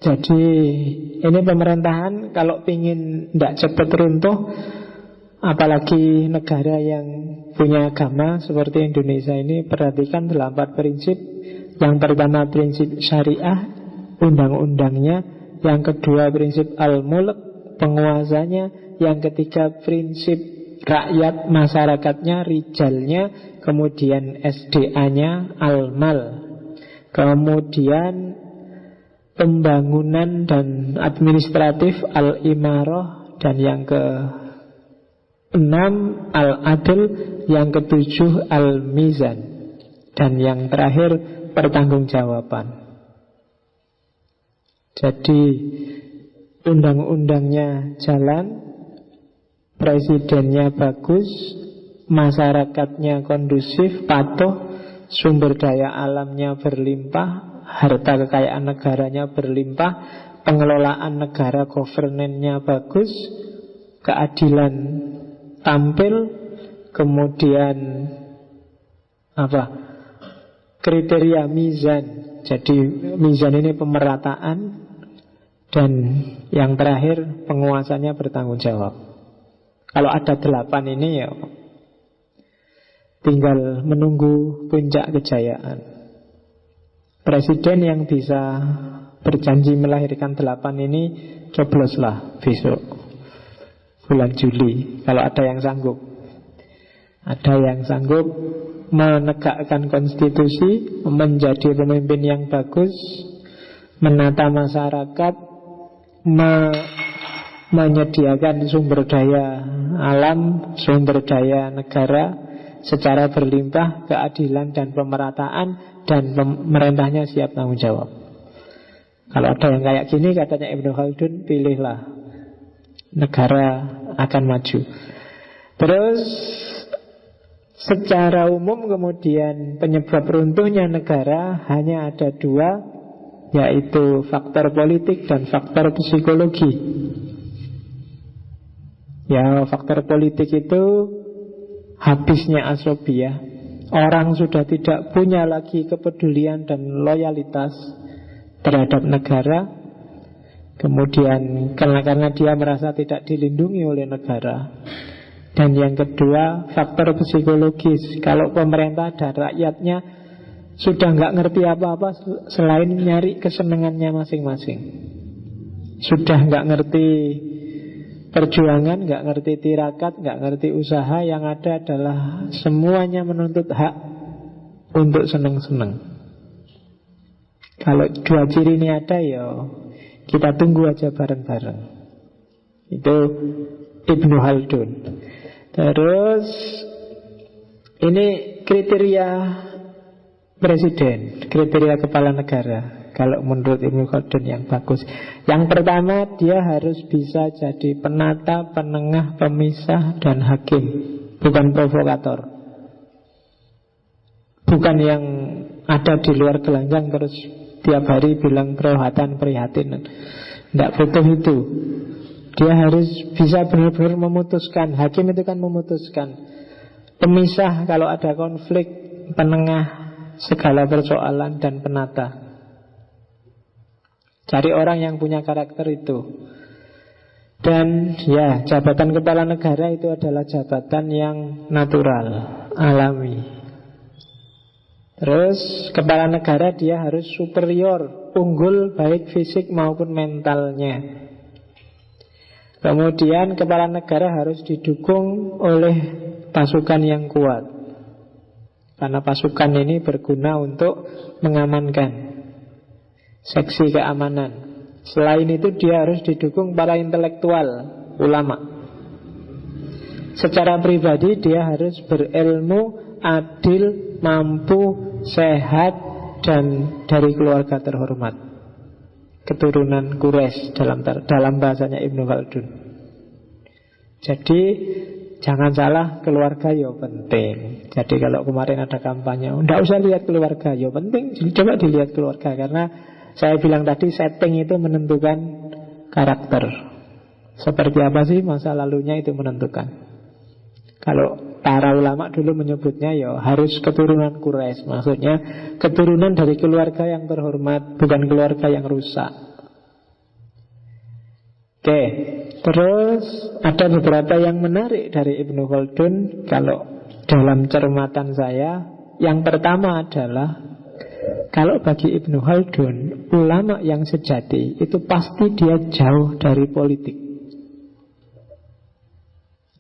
Jadi ini pemerintahan kalau pingin tidak cepat runtuh, apalagi negara yang punya agama seperti Indonesia ini, perhatikan 8 prinsip. Yang pertama prinsip syariah, undang-undangnya. Yang kedua prinsip al-mulk, penguasanya. Yang ketiga prinsip rakyat, masyarakatnya, rijalnya. Kemudian SDA-nya, al-mal. Kemudian pembangunan dan administratif, al-imarah. Dan yang ke-6 al-adl. Yang ke-7 al-mizan. Dan yang terakhir pertanggungjawaban. Jadi undang-undangnya jalan, presidennya bagus, masyarakatnya kondusif, patuh, sumber daya alamnya berlimpah, harta kekayaan negaranya berlimpah, pengelolaan negara governance-nya bagus, keadilan tampil, kemudian kriteria mizan. Jadi mizan ini pemerataan. Dan yang terakhir penguasanya bertanggung jawab. Kalau ada 8 ini ya tinggal menunggu puncak kejayaan. Presiden yang bisa berjanji melahirkan 8 ini cobloslah besok bulan Juli, kalau ada yang sanggup. Ada yang sanggup menegakkan konstitusi, menjadi pemimpin yang bagus, menata masyarakat, menyediakan sumber daya alam, sumber daya negara secara berlimpah, keadilan dan pemerataan, dan pemerintahnya siap tanggung jawab. Kalau ada yang kayak gini, katanya Ibnu Khaldun, pilihlah, negara akan maju. Terus secara umum kemudian penyebab runtuhnya negara hanya ada 2, yaitu faktor politik dan faktor psikologi. Ya, faktor politik itu habisnya asobia. Orang sudah tidak punya lagi kepedulian dan loyalitas terhadap negara. Kemudian karena dia merasa tidak dilindungi oleh negara. Dan yang kedua, faktor psikologis. Kalau pemerintah dan rakyatnya sudah nggak ngerti apa-apa selain nyari kesenangannya masing-masing. Sudah nggak ngerti perjuangan, nggak ngerti tirakat, nggak ngerti usaha. Yang ada adalah semuanya menuntut hak untuk seneng-seneng. Kalau 2 ciri ini ada, ya kita tunggu aja bareng-bareng. Itu Ibnu Khaldun. Terus ini kriteria presiden, kriteria kepala negara. Kalau menurut Ibnu Khaldun yang bagus, yang pertama, dia harus bisa jadi penata, penengah, pemisah, dan hakim. Bukan provokator. Bukan yang ada di luar gelanggang terus tiap hari bilang kerohatan, prihatin. Tidak butuh itu. Dia harus bisa benar-benar memutuskan. Hakim itu kan memutuskan. Pemisah kalau ada konflik, penengah segala persoalan, dan penata. Cari orang yang punya karakter itu. Dan ya, jabatan kepala negara itu adalah jabatan yang natural, alami. Terus kepala negara dia harus superior, unggul baik fisik maupun mentalnya. Kemudian kepala negara harus didukung oleh pasukan yang kuat. Karena pasukan ini berguna untuk mengamankan seksi keamanan. Selain itu dia harus didukung para intelektual, ulama. Secara pribadi dia harus berilmu, adil, mampu, sehat, dan dari keluarga terhormat. Keturunan Quraisy dalam bahasanya Ibnu Khaldun. Jadi jangan salah, keluarga ya penting. Jadi kalau kemarin ada kampanye, tidak usah lihat keluarga, ya penting. Coba dilihat keluarga, karena saya bilang tadi setting itu menentukan karakter. Seperti apa sih masa lalunya itu menentukan. Kalau para ulama dulu menyebutnya ya harus keturunan Quraisy. Maksudnya keturunan dari keluarga yang terhormat, bukan keluarga yang rusak. Oke, terus ada beberapa yang menarik dari Ibnu Khaldun. Kalau dalam cermatan saya, yang pertama adalah kalau bagi Ibnu Khaldun, ulama yang sejati itu pasti dia jauh dari politik.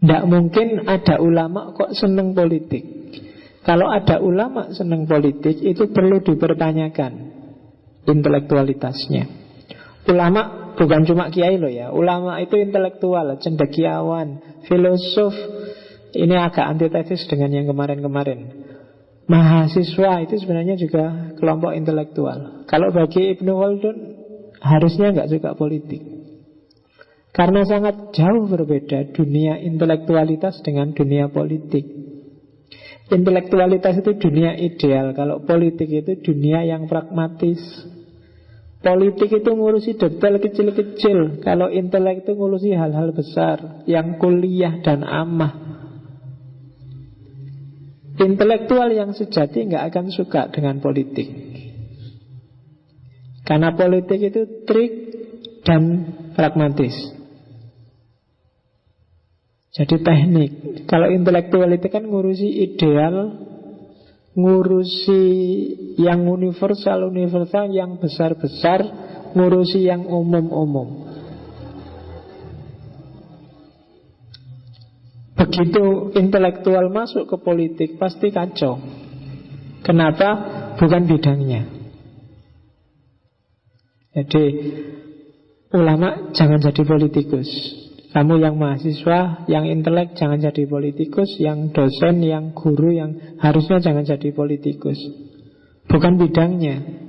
Tidak mungkin ada ulama kok seneng politik. Kalau ada ulama seneng politik, itu perlu dipertanyakan intelektualitasnya. Ulama bukan cuma kiai loh ya. Ulama itu intelektual, cendekiawan, filosof. Ini agak antitesis dengan yang kemarin-kemarin. Mahasiswa itu sebenarnya juga kelompok intelektual. Kalau bagi Ibnu Khaldun harusnya nggak suka politik. Karena sangat jauh berbeda dunia intelektualitas dengan dunia politik. Intelektualitas itu dunia ideal. Kalau politik itu dunia yang pragmatis. Politik itu ngurusi detail kecil-kecil. Kalau intelek itu ngurusi hal-hal besar yang kuliah dan amah. Intelektual yang sejati nggak akan suka dengan politik. Karena politik itu trik dan pragmatis. Jadi teknik. Kalau intelektual itu kan ngurusi ideal, ngurusi yang universal, yang besar-besar, ngurusi yang umum-umum. Begitu intelektual masuk ke politik, pasti kacau. Kenapa? Bukan bidangnya. Jadi ulama jangan jadi politikus. Kamu yang mahasiswa, yang intelek jangan jadi politikus. Yang dosen, yang guru, yang harusnya jangan jadi politikus. Bukan bidangnya.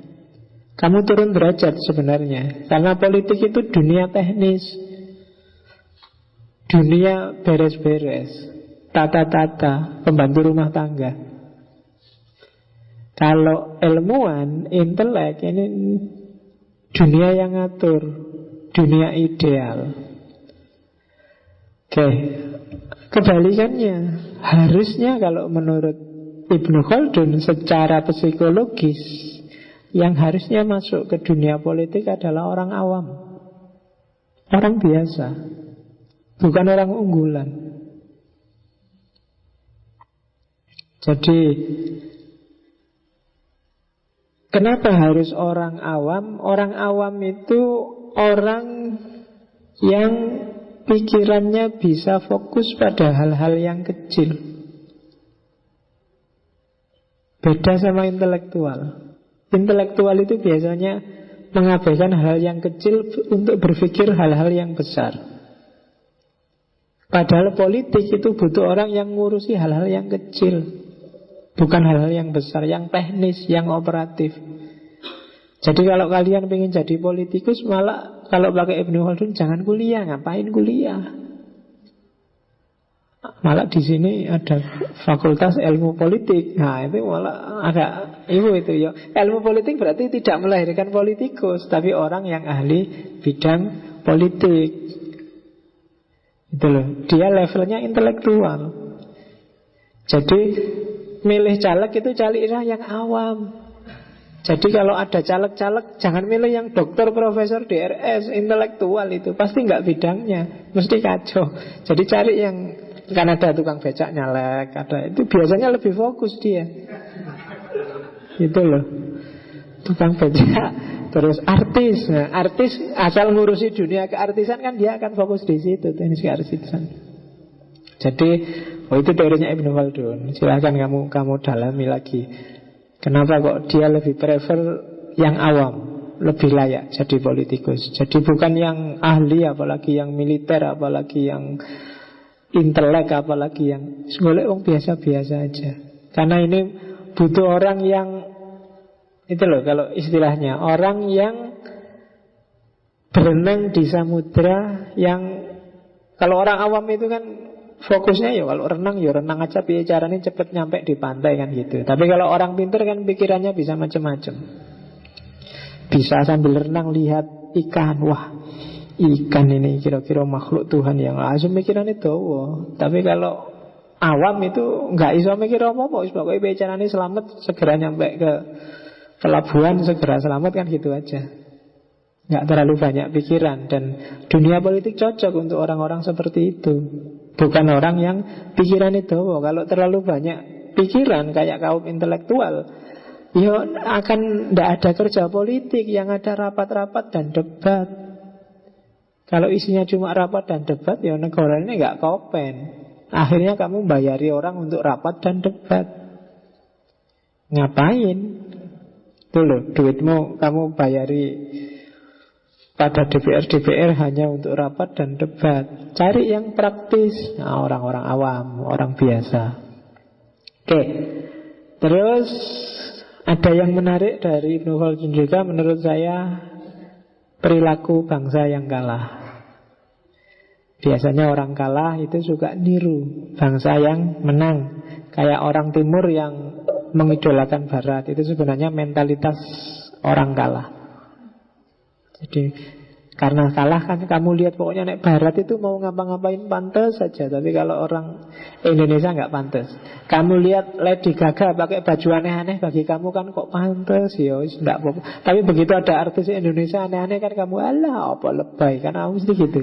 Kamu turun derajat sebenarnya. Karena politik itu dunia teknis, dunia beres-beres, tata-tata, pembantu rumah tangga. Kalau ilmuwan, intelek, ini dunia yang ngatur, dunia ideal. Oke, kebalikannya, harusnya kalau menurut Ibnu Khaldun secara psikologis, yang harusnya masuk ke dunia politik adalah orang awam, orang biasa, bukan orang unggulan. Jadi kenapa harus orang awam? Orang awam itu orang yang pikirannya bisa fokus pada hal-hal yang kecil. Beda sama intelektual. Intelektual itu biasanya mengabaikan hal yang kecil untuk berpikir hal-hal yang besar. Padahal politik itu butuh orang yang ngurusi hal-hal yang kecil, bukan hal-hal yang besar, yang teknis, yang operatif. Jadi kalau kalian pengen jadi politikus, malah kalau pakai Ibnu Khaldun jangan kuliah, ngapain kuliah? Malah di sini ada fakultas ilmu politik. Nah itu malah agak itu ya. Ilmu politik berarti tidak melahirkan politikus, tapi orang yang ahli bidang politik. Itu loh. Dia levelnya intelektual. Jadi milih caleg itu carilah yang awam. Jadi kalau ada caleg-caleg, jangan milih yang dokter, profesor, DRS, intelektual itu. Pasti nggak bidangnya, mesti kacau. Jadi cari yang, kan ada tukang becak nyalek, ada itu biasanya lebih fokus dia. Itu loh, tukang becak. Terus artis, nah, artis asal ngurusi dunia keartisan kan dia akan fokus di situ, teknis keartisan. Jadi, itu teorinya Ibnu Khaldun. Silahkan kamu dalami lagi. Kenapa kok dia lebih prefer yang awam, lebih layak jadi politikus. Jadi bukan yang ahli, apalagi yang militer, apalagi yang intelek, apalagi yang golek wong biasa-biasa aja. Karena ini butuh orang yang, itu loh kalau istilahnya, orang yang berenang di samudra. Yang kalau orang awam itu kan fokusnya ya kalau renang, ya renang aja, biar caranya cepet nyampe di pantai kan gitu. Tapi kalau orang pintar kan pikirannya bisa macam-macam. Bisa sambil renang lihat ikan, wah ikan ini kira-kira makhluk Tuhan yang langsung pikirannya tahu. Tapi kalau awam itu nggak iso mikir apa-apa, pokoknya bicaranya selamat, segera nyampe ke pelabuhan, segera selamat, kan gitu aja. Nggak terlalu banyak pikiran. Dan dunia politik cocok untuk orang-orang seperti itu, bukan orang yang pikiran itu. Kalau terlalu banyak pikiran kayak kaum intelektual, ya akan tidak ada kerja politik. Yang ada rapat-rapat dan debat. Kalau isinya cuma rapat dan debat, ya negara ini nggak kopen. Akhirnya kamu bayari orang untuk rapat dan debat. Ngapain? Tuh loh, duitmu kamu bayari pada DPR hanya untuk rapat dan debat. Cari yang praktis. Nah, orang-orang awam, orang biasa. Oke. Terus ada yang menarik dari Ibnu Khaldun juga menurut saya, perilaku bangsa yang kalah. Biasanya orang kalah itu suka niru bangsa yang menang. Kayak orang timur yang mengidolakan barat. Itu sebenarnya mentalitas orang kalah. Jadi karena kalah kan kamu lihat pokoknya naik barat itu mau ngapa-ngapain pantas saja. Tapi kalau orang Indonesia nggak pantas. Kamu lihat Lady Gaga pakai baju aneh-aneh, bagi kamu kan kok pantas ya, enggak apa-apa. Tapi begitu ada artis Indonesia aneh-aneh kan kamu alah apa lebay, kan kamu mesti gitu.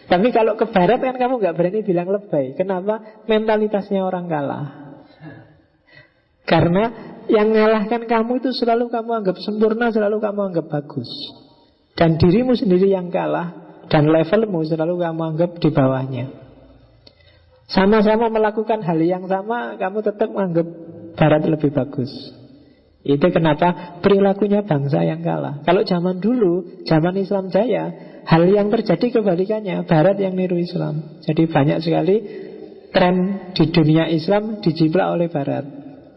Tapi kalau ke barat kan kamu nggak berani bilang lebay. Kenapa? Mentalitasnya orang kalah. Karena yang ngalahkan kamu itu selalu kamu anggap sempurna, selalu kamu anggap bagus. Dan dirimu sendiri yang kalah, dan levelmu selalu kamu anggap di bawahnya. Sama-sama melakukan hal yang sama, kamu tetap menganggap barat lebih bagus. Itu kenapa perilakunya bangsa yang kalah. Kalau zaman dulu, zaman Islam jaya, hal yang terjadi kebalikannya, barat yang niru Islam. Jadi banyak sekali tren di dunia Islam dijiplak oleh barat.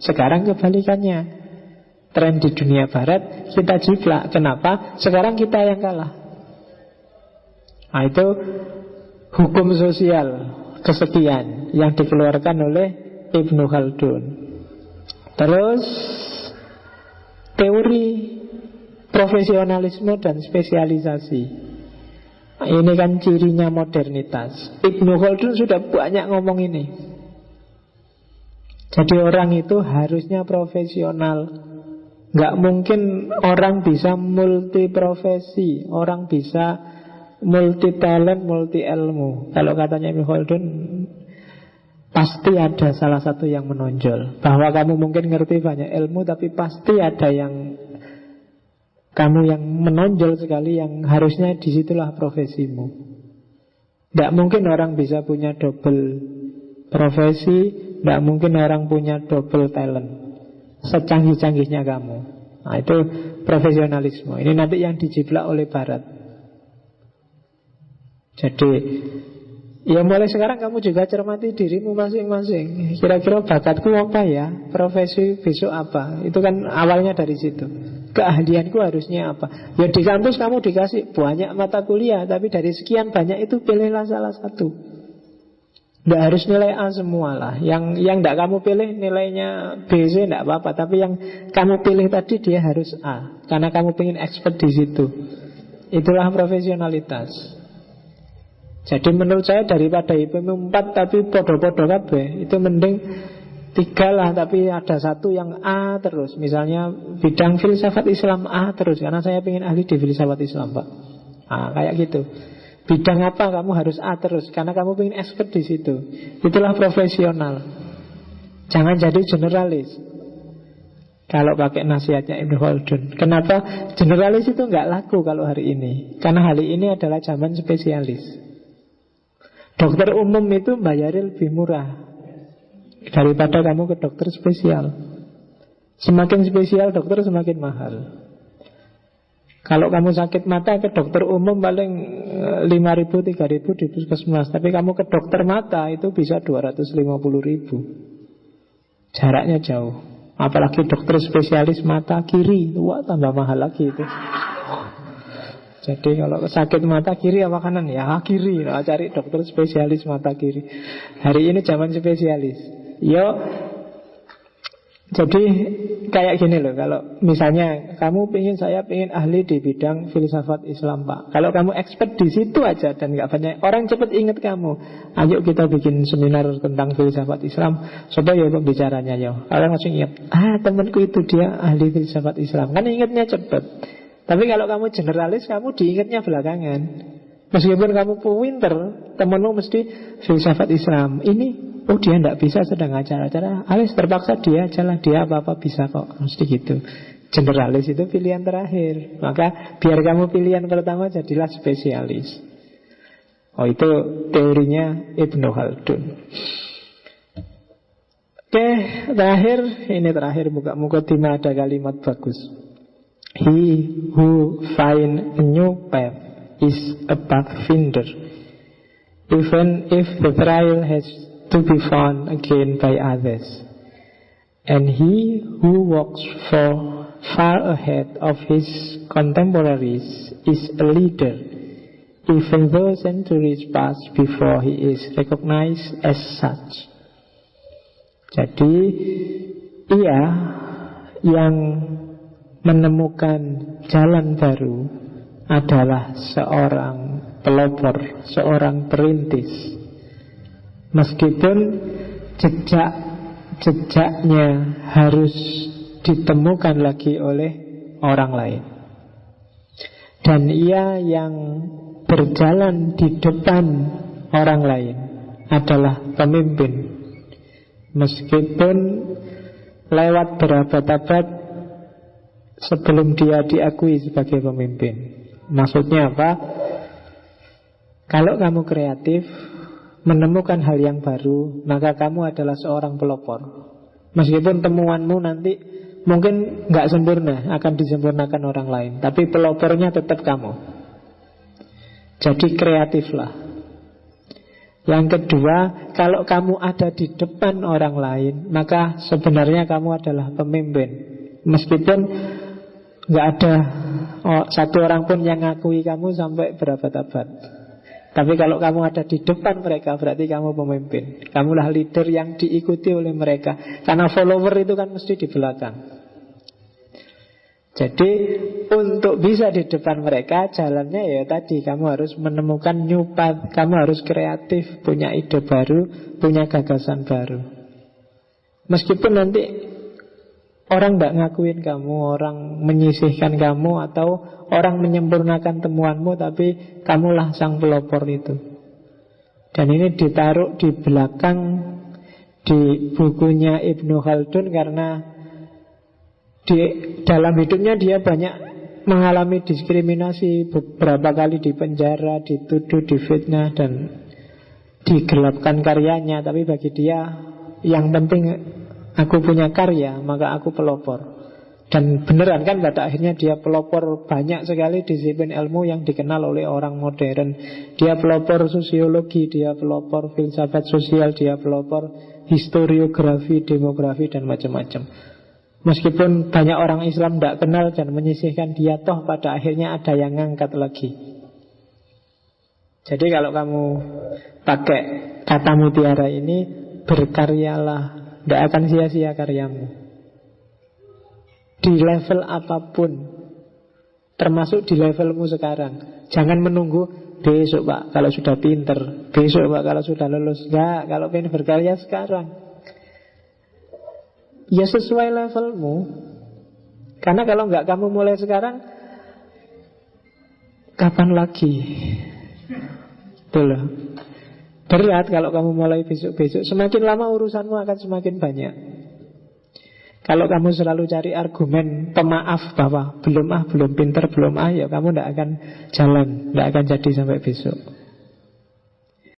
Sekarang kebalikannya, tren di dunia barat kita jiplak. Kenapa? Sekarang kita yang kalah. Nah, itu hukum sosial kesekian yang dikeluarkan oleh Ibnu Khaldun. Terus teori profesionalisme dan spesialisasi. Nah, ini kan cirinya modernitas. Ibnu Khaldun sudah banyak ngomong ini. Jadi orang itu harusnya profesional. Nggak mungkin orang bisa multi profesi, orang bisa multi talent, multi ilmu. Kalau katanya Ibnu Khaldun, pasti ada salah satu yang menonjol. Bahwa kamu mungkin ngerti banyak ilmu, tapi pasti ada yang kamu yang menonjol sekali, yang harusnya disitulah profesimu. Nggak mungkin orang bisa punya double profesi, nggak mungkin orang punya double talent. Secanggih-canggihnya kamu. Nah, itu profesionalisme. Ini nanti yang dijiplak oleh barat. Jadi ya mulai sekarang kamu juga cermati dirimu masing-masing. Kira-kira bakatku apa ya? Profesi besok apa? Itu kan awalnya dari situ. Keahlianku harusnya apa? Ya di kampus kamu dikasih banyak mata kuliah, tapi dari sekian banyak itu pilihlah salah satu. Nggak harus nilai A semua lah. Yang nggak kamu pilih nilainya B, C nggak apa-apa. Tapi yang kamu pilih tadi dia harus A, karena kamu pengen expert di situ. Itulah profesionalitas. Jadi menurut saya daripada IPM 4 tapi podo-podo kabeh, itu mending 3 lah tapi ada satu yang A terus. Misalnya bidang filsafat Islam A terus, karena saya pengen ahli di filsafat Islam, Pak. Nah, kayak gitu. Bidang apa kamu harus A terus, karena kamu pengen expert di situ. Itulah profesional. Jangan jadi generalis. Kalau pakai nasihatnya Ibnu Khaldun. Kenapa generalis itu nggak laku kalau hari ini? Karena hari ini adalah zaman spesialis. Dokter umum itu bayarnya lebih murah daripada kamu ke dokter spesial. Semakin spesial dokter semakin mahal. Kalau kamu sakit mata ke dokter umum paling 5.000, 3.000 di puskesmas. Tapi kamu ke dokter mata itu bisa 250.000. Jaraknya jauh. Apalagi dokter spesialis mata kiri, wah tambah mahal lagi itu. Jadi kalau sakit mata kiri apa kanan? Ya kiri. Nah, cari dokter spesialis mata kiri. Hari ini zaman spesialis. Yo, Jadi kayak gini loh, kalau misalnya kamu saya pengen ahli di bidang filsafat Islam Pak. Kalau kamu expert di situ aja dan gak banyak orang cepat ingat kamu. Ayo kita bikin seminar tentang filsafat Islam. Coba ya pembicaranya ya. Kalian langsung ingat, temanku itu dia ahli filsafat Islam. Kan ingatnya cepat. Tapi kalau kamu generalis, kamu diingatnya belakangan. Meskipun kamu pinter, temanmu mesti filsafat Islam. Ini dia tidak bisa sedang acara-acara, terpaksa dia ajalah, dia apa-apa bisa kok. Mesti gitu. Generalis itu pilihan terakhir. Maka biar kamu pilihan pertama, jadilah spesialis. Itu teorinya Ibnu Khaldun. Oke, terakhir muka-mukaddimah ada kalimat bagus. He who find a new path is a pathfinder, even if the trail has to be found again by others. And he who walks far ahead of his contemporaries is a leader, even though centuries pass before he is recognized as such. Jadi ia yang menemukan jalan baru adalah seorang pelopor, seorang perintis. Meskipun jejak-jejaknya harus ditemukan lagi oleh orang lain. Dan ia yang berjalan di depan orang lain adalah pemimpin. Meskipun lewat berabad-abad sebelum dia diakui sebagai pemimpin. Maksudnya apa? Kalau kamu kreatif, menemukan hal yang baru, maka kamu adalah seorang pelopor. Meskipun temuanmu nanti mungkin gak sempurna, akan disempurnakan orang lain, tapi pelopornya tetap kamu. Jadi kreatiflah. Yang kedua, kalau kamu ada di depan orang lain, maka sebenarnya kamu adalah pemimpin. Meskipun gak ada satu orang pun yang ngakui kamu sampai berabad-abad. Tapi kalau kamu ada di depan mereka, berarti kamu pemimpin. Kamulah leader yang diikuti oleh mereka. Karena follower itu kan mesti di belakang. Jadi untuk bisa di depan mereka, jalannya ya tadi, kamu harus menemukan new path. Kamu harus kreatif, punya ide baru, punya gagasan baru. Meskipun nanti orang tidak ngakuin kamu, orang menyisihkan kamu, atau orang menyempurnakan temuanmu, tapi kamulah sang pelopor itu. Dan ini ditaruh di belakang di bukunya Ibnu Khaldun, karena di dalam hidupnya dia banyak mengalami diskriminasi, beberapa kali di penjara, dituduh, difitnah, dan digelapkan karyanya. Tapi bagi dia yang penting aku punya karya, maka aku pelopor. Dan beneran kan pada akhirnya dia pelopor banyak sekali disiplin ilmu yang dikenal oleh orang modern. Dia pelopor sosiologi, dia pelopor filsafat sosial, dia pelopor historiografi, demografi, dan macam-macam. Meskipun banyak orang Islam tidak kenal dan menyisihkan dia, toh pada akhirnya ada yang ngangkat lagi. Jadi kalau kamu pakai kata mutiara ini, berkaryalah, tidak akan sia-sia karyamu. Di level apapun, termasuk di levelmu sekarang. Jangan menunggu besok Pak kalau sudah pinter, besok Pak kalau sudah lulus. Enggak, kalau pengen berkarya sekarang. Ya sesuai levelmu. Karena kalau enggak kamu mulai sekarang, kapan lagi? Betul loh. Berat kalau kamu mulai besok-besok. Semakin lama urusanmu akan semakin banyak. Kalau kamu selalu cari argumen pemaaf bahwa belum pinter, ya kamu tidak akan jalan, tidak akan jadi sampai besok.